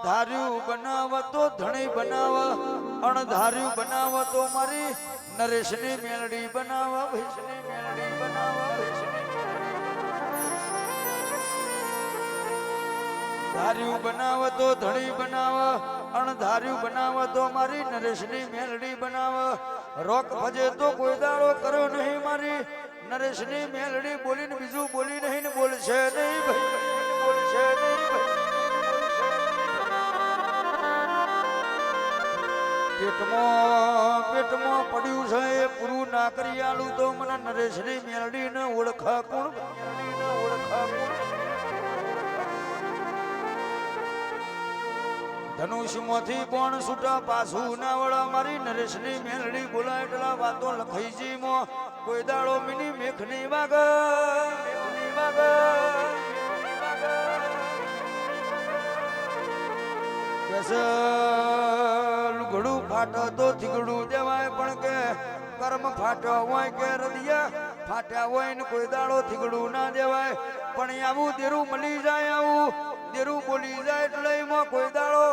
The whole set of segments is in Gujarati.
ધાર્યું બનાવ તો ધણી બનાવ, અણધાર્યું બનાવ તો મારી નરેશની મેલડી બનાવ, ભેષની મેલડી બનાવ, ધાર્યું બનાવ તો ધણી બનાવ, અણધાર્યું બનાવ તો મારી નરેશની મેલડી બનાવ. રોક ભજે તો કોઈ દાડો કર્યો નહીં મારી નરેશની મેલડી બોલીને બીજું બોલી નહીં ને બોલશે નહીં ભાઈ, બોલશે નહીં ભાઈ. પેટમાં પડ્યું છે એ પૂરું ના કરી આલું તો મને નરેશની મેલડી ને ઓળખા કોણ, ઓળખા કોણ. ધનુષમાંથી પણ છૂટા પાછું ના વળા મારી નરેશની મેલડી બોલાય એટલા વાતો લખાઈ જી મો કોઈ દાડો મિની મેઘની વાગ, મેઘની વાગ. લુગડું ફાટો તો થીગડું દેવાય પણ કે કર્મ ફાટ્યો હોય કે હૃદય ફાટ્યા હોય ને કોઈ દાડો થીગડું ના દેવાય. પણ આવું દેરું મળી જાય, આવું દેરું બોલી જાય એટલે એમાં કોઈ દાડો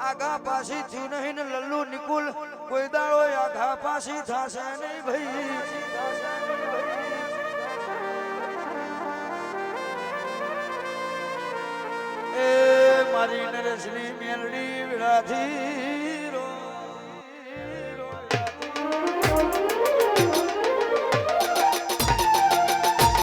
આઘા પાછી થયું નહીં ને લલ્લુ નિકુલ કોઈ દાડો આઘા પાછી થશે નહીં ભાઈ. એ મારી નરેશની મેલડી વિરાથી